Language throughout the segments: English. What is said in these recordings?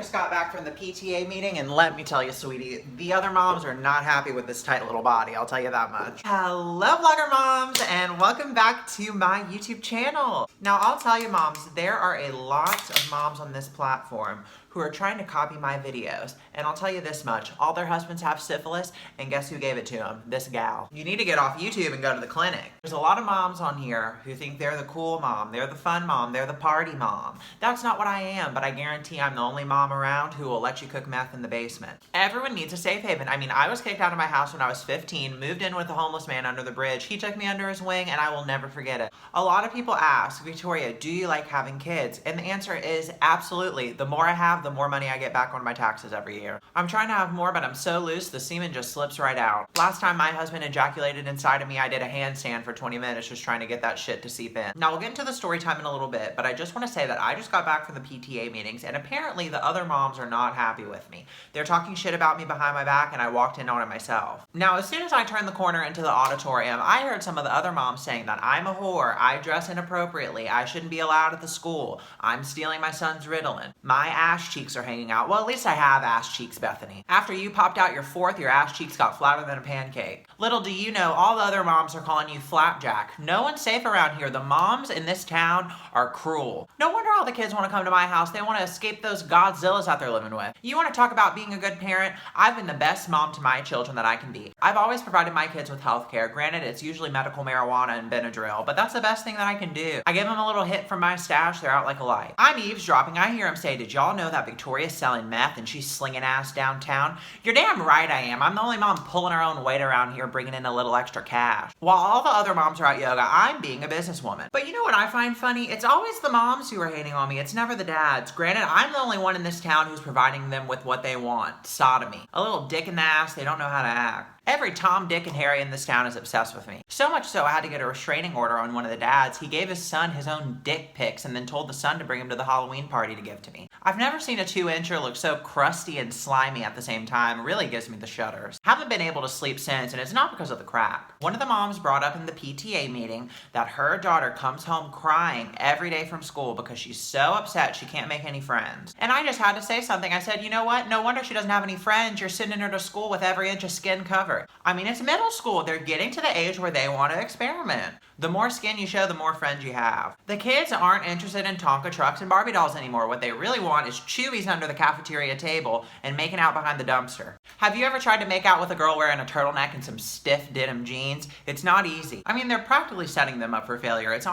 just got back from the PTA meeting, and let me tell you, sweetie, the other moms are not happy with this tight little body, I'll tell you that much. Hello, vlogger moms, and welcome back to my YouTube channel. Now, I'll tell you, moms, there are a lot of moms on this platform who are trying to copy my videos. And I'll tell you this much, all their husbands have syphilis, and guess who gave it to them? This gal. You need to get off YouTube and go to the clinic. There's a lot of moms on here who think they're the cool mom, they're the fun mom, they're the party mom. That's not what I am, but I guarantee I'm the only mom around who will let you cook meth in the basement. Everyone needs a safe haven. I mean, I was kicked out of my house when I was 15, moved in with a homeless man under the bridge. He took me under his wing, and I will never forget it. A lot of people ask, Victoria, do you like having kids? And the answer is absolutely. The more I have, the more money I get back on my taxes every year. I'm trying to have more, but I'm so loose, the semen just slips right out. Last time my husband ejaculated inside of me, I did a handstand for 20 minutes just trying to get that shit to seep in. Now, we'll get into the story time in a little bit, but I just want to say that I just got back from the PTA meetings, and apparently the other moms are not happy with me. They're talking shit about me behind my back, and I walked in on it myself. Now, as soon as I turned the corner into the auditorium, I heard some of the other moms saying that I'm a whore, I dress inappropriately, I shouldn't be allowed at the school, I'm stealing my son's Ritalin, my ass cheeks are hanging out. Well, at least I have ass cheeks, Bethany. After you popped out your fourth, your ass cheeks got flatter than a pancake. Little do you know, all the other moms are calling you flapjack. No one's safe around here. The moms in this town are cruel. No wonder all the kids want to come to my house. They want to escape those Godzillas out there living with. You want to talk about being a good parent? I've been the best mom to my children that I can be. I've always provided my kids with health care. Granted, it's usually medical marijuana and Benadryl, but that's the best thing that I can do. I give them a little hit from my stash. They're out like a light. I'm eavesdropping. I hear them say, did y'all know that Victoria's selling meth and she's slinging ass downtown? You're damn right I am. I'm the only mom pulling her own weight around here, bringing in a little extra cash. While all the other moms are at yoga, I'm being a businesswoman. But you know what I find funny? It's always the moms who are hating on me. It's never the dads. Granted, I'm the only one in this town who's providing them with what they want. Sodomy. A little dick in the ass, they don't know how to act. Every Tom, Dick, and Harry in this town is obsessed with me. So much so I had to get a restraining order on one of the dads. He gave his son his own dick pics and then told the son to bring him to the Halloween party to give to me. I've never seen a 2-incher look so crusty and slimy at the same time. It really gives me the shudders. Haven't been able to sleep since, and it's not because of the crack. One of the moms brought up in the PTA meeting that her daughter comes home crying every day from school because she's so upset she can't make any friends. And I just had to say something. I said, you know what? No wonder she doesn't have any friends. You're sending her to school with every inch of skin covered. I mean, it's middle school. They're getting to the age where they want to experiment. The more skin you show, the more friends you have. The kids aren't interested in Tonka trucks and Barbie dolls anymore. What they really want is Chewies under the cafeteria table and making out behind the dumpster. Have you ever tried to make out with a girl wearing a turtleneck and some stiff denim jeans? It's not easy. I mean, they're practically setting them up for failure. It's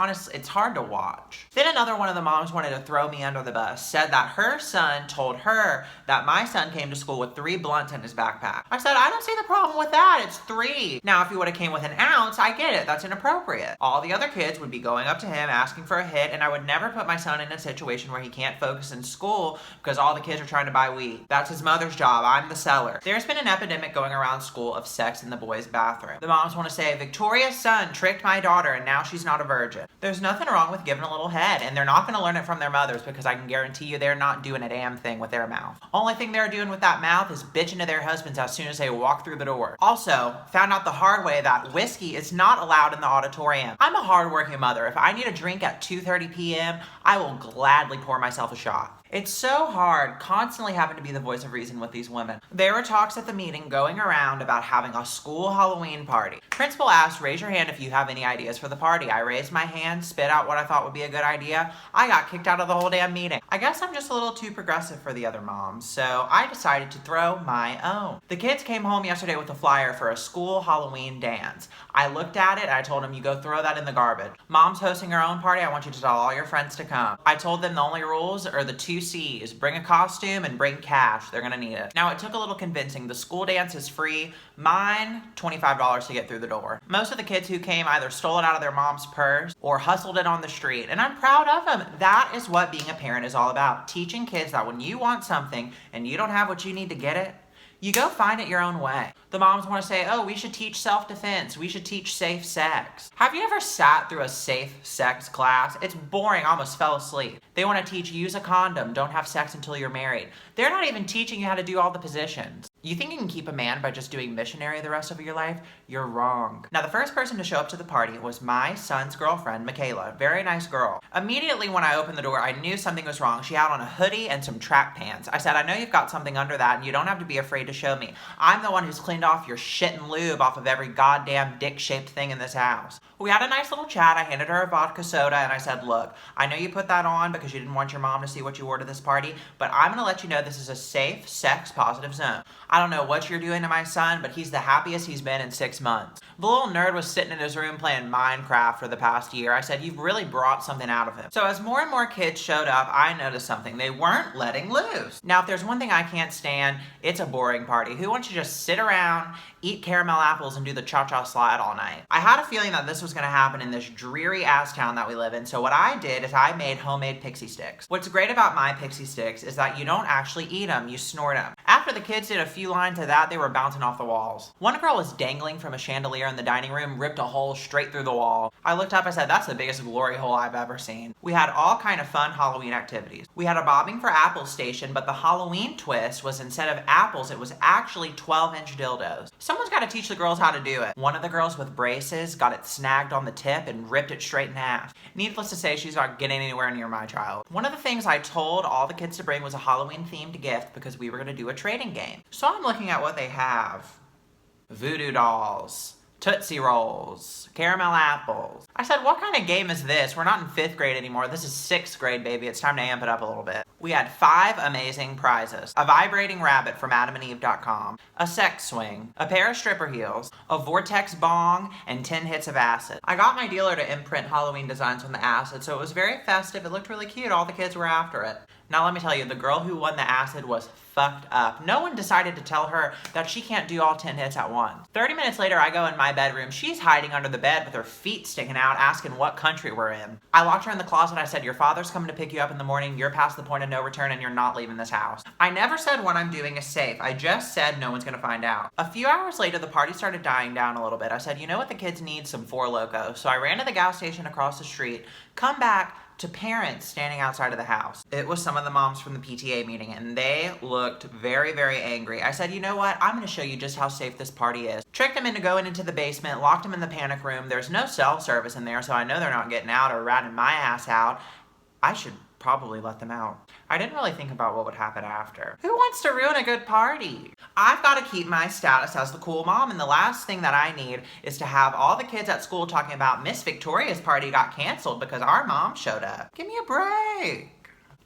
hard to watch. Then another one of the moms wanted to throw me under the bus, said that her son told her that my son came to school with 3 blunts in his backpack. I said, I don't see the problem with that. It's 3. Now, if he would have came with an ounce, I get it. That's inappropriate. All the other kids would be going up to him asking for a hit, and I would never put my son in a situation where he can't focus in school because all the kids are trying to buy weed. That's his mother's job. I'm the seller. There's been an epidemic going around school of sex in the boys' bathroom. The moms want to say, Victoria's son tricked my daughter and now she's not a virgin. There's nothing wrong with giving a little head, and they're not going to learn it from their mothers because I can guarantee you they're not doing a damn thing with their mouth. Only thing they're doing with that mouth is bitching to their husbands as soon as they walk through the door. Also, found out the hard way that whiskey is not allowed in the auditorium. I'm a hardworking mother. If I need a drink at 2:30 p.m., I will gladly pour myself a shot. It's so hard constantly having to be the voice of reason with these women. There were talks at the meeting going around about having a school Halloween party. Principal asked, raise your hand if you have any ideas for the party. I raised my hand, spit out what I thought would be a good idea. I got kicked out of the whole damn meeting. I guess I'm just a little too progressive for the other moms, so I decided to throw my own. The kids came home yesterday with a flyer for a school Halloween dance. I looked at it and I told them, you go throw that in the garbage. Mom's hosting her own party. I want you to tell all your friends to come. I told them the only rules are the 2 C's. Bring a costume and bring cash. They're gonna need it. Now, it took a little convincing. The school dance is free. Mine, $25 to get through the door. Most of the kids who came either stole it out of their mom's purse or hustled it on the street, and I'm proud of them. That is what being a parent is all about. Teaching kids that when you want something and you don't have what you need to get it, you go find it your own way. The moms want to say, oh, we should teach self-defense. We should teach safe sex. Have you ever sat through a safe sex class? It's boring. I almost fell asleep. They want to teach use a condom. Don't have sex until you're married. They're not even teaching you how to do all the positions. You think you can keep a man by just doing missionary the rest of your life? You're wrong. Now, the first person to show up to the party was my son's girlfriend, Michaela. Very nice girl. Immediately when I opened the door, I knew something was wrong. She had on a hoodie and some track pants. I said, I know you've got something under that, and you don't have to be afraid to show me. I'm the one who's cleaned off your shit and lube off of every goddamn dick-shaped thing in this house. We had a nice little chat. I handed her a vodka soda, and I said, look, I know you put that on because you didn't want your mom to see what you wore to this party, but I'm gonna let you know this is a safe, sex-positive zone. I don't know what you're doing to my son, but he's the happiest he's been in 6 months. The little nerd was sitting in his room playing Minecraft for the past year. I said, you've really brought something out of him. So as more and more kids showed up, I noticed something. They weren't letting loose. Now, if there's one thing I can't stand, it's a boring party. Who wants to just sit around, eat caramel apples, and do the cha-cha slide all night? I had a feeling that this was gonna happen in this dreary ass town that we live in, so what I did is I made homemade pixie sticks. What's great about my pixie sticks is that you don't actually eat them, you snort them. After the kids did a few lines of that, they were bouncing off the walls. One girl was dangling from a chandelier in the dining room, ripped a hole straight through the wall. I looked up, I said, that's the biggest glory hole I've ever seen. We had all kind of fun Halloween activities. We had a bobbing for apples station, but the Halloween twist was instead of apples, it was actually 12-inch dildos. Someone's gotta teach the girls how to do it. One of the girls with braces got it snagged on the tip and ripped it straight in half. Needless to say, she's not getting anywhere near my child. One of the things I told all the kids to bring was a Halloween themed gift because we were gonna do a trading game. So I'm looking at what they have. Voodoo dolls, Tootsie Rolls, caramel apples. I said, what kind of game is this? We're not in 5th grade anymore. This is 6th grade, baby. It's time to amp it up a little bit. We had 5 amazing prizes. A vibrating rabbit from adamandeve.com, a sex swing, a pair of stripper heels, a vortex bong, and 10 hits of acid. I got my dealer to imprint Halloween designs on the acid, so it was very festive. It looked really cute. All the kids were after it. Now let me tell you, the girl who won the acid was fucked up. No one decided to tell her that she can't do all 10 hits at once. 30 minutes later, I go in my bedroom. She's hiding under the bed with her feet sticking out, asking what country we're in. I locked her in the closet. I said, your father's coming to pick you up in the morning. You're past the point of no return and you're not leaving this house. I never said what I'm doing is safe. I just said no one's gonna find out. A few hours later, the party started dying down a little bit. I said, you know what the kids need? Some Four Loko. So I ran to the gas station across the street, come back to parents standing outside of the house. It was some of the moms from the PTA meeting and they looked very, very angry. I said, you know what? I'm gonna show you just how safe this party is. Tricked them into going into the basement, locked them in the panic room. There's no cell service in there, so I know they're not getting out or ratting my ass out. I should probably let them out. I didn't really think about what would happen after. Who wants to ruin a good party? I've got to keep my status as the cool mom, and the last thing that I need is to have all the kids at school talking about Miss Victoria's party got canceled because our mom showed up. Give me a break.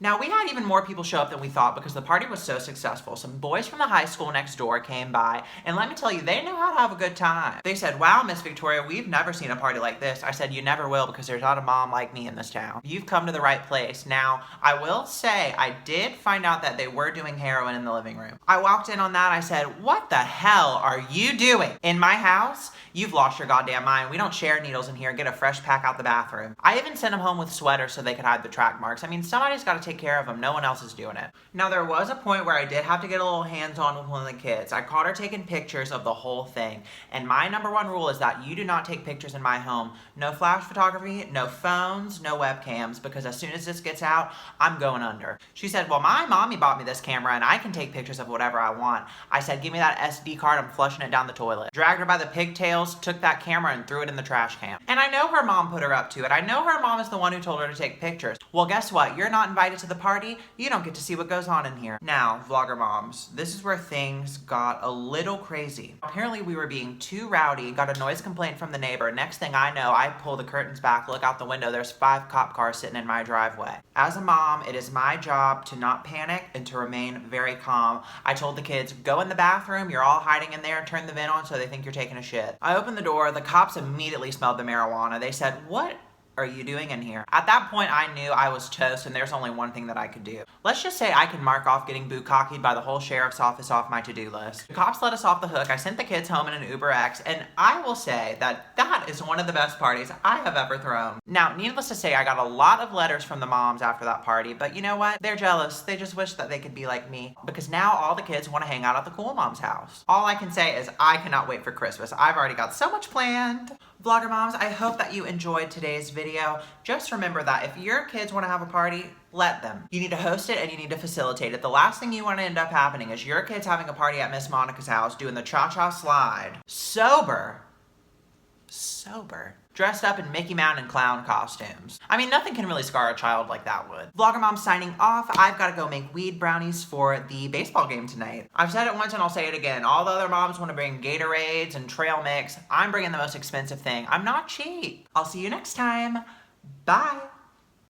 Now, we had even more people show up than we thought because the party was so successful. Some boys from the high school next door came by, and let me tell you, they know how to have a good time. They said, wow, Miss Victoria, we've never seen a party like this. I said, you never will because there's not a mom like me in this town. You've come to the right place. Now, I will say, I did find out that they were doing heroin in the living room. I walked in on that, I said, what the hell are you doing? In my house? You've lost your goddamn mind. We don't share needles in here. Get a fresh pack out the bathroom. I even sent them home with sweaters so they could hide the track marks. I mean, somebody's got to take care of them. No one else is doing it. Now, there was a point where I did have to get a little hands-on with one of the kids. I caught her taking pictures of the whole thing. And my #1 rule is that you do not take pictures in my home. No flash photography, no phones, no webcams, because as soon as this gets out, I'm going under. She said, well, my mommy bought me this camera and I can take pictures of whatever I want. I said, give me that SD card. I'm flushing it down the toilet. Dragged her by the pigtails, took that camera and threw it in the trash can. And I know her mom put her up to it. I know her mom is the one who told her to take pictures. Well, guess what? You're not invited to the party. You don't get to see what goes on in here. Now, vlogger moms, this is where things got a little crazy. Apparently we were being too rowdy, got a noise complaint from the neighbor. Next thing I know, I pull the curtains back, look out the window, there's 5 cop cars sitting in my driveway. As a mom, it is my job to not panic and to remain very calm. I told the kids, go in the bathroom, you're all hiding in there, turn the vent on so they think you're taking a shit. I opened the door, the cops immediately smelled the marijuana. They said, what are you doing in here? At that point, I knew I was toast and there's only one thing that I could do. Let's just say I can mark off getting bukkakied by the whole sheriff's office off my to-do list. The cops let us off the hook. I sent the kids home in an Uber X, and I will say that that is one of the best parties I have ever thrown. Now, needless to say, I got a lot of letters from the moms after that party, but you know what? They're jealous. They just wish that they could be like me, because now all the kids want to hang out at the cool mom's house. All I can say is I cannot wait for Christmas. I've already got so much planned. Vlogger moms, I hope that you enjoyed today's video. Just remember that if your kids want to have a party, let them. You need to host it and you need to facilitate it. The last thing you want to end up happening is your kids having a party at Miss Monica's house doing the cha-cha slide. Sober. Dressed up in Mickey Mouse and clown costumes. I mean, nothing can really scar a child like that would. Vlogger mom signing off. I've got to go make weed brownies for the baseball game tonight. I've said it once and I'll say it again. All the other moms want to bring Gatorades and trail mix. I'm bringing the most expensive thing. I'm not cheap. I'll see you next time. Bye.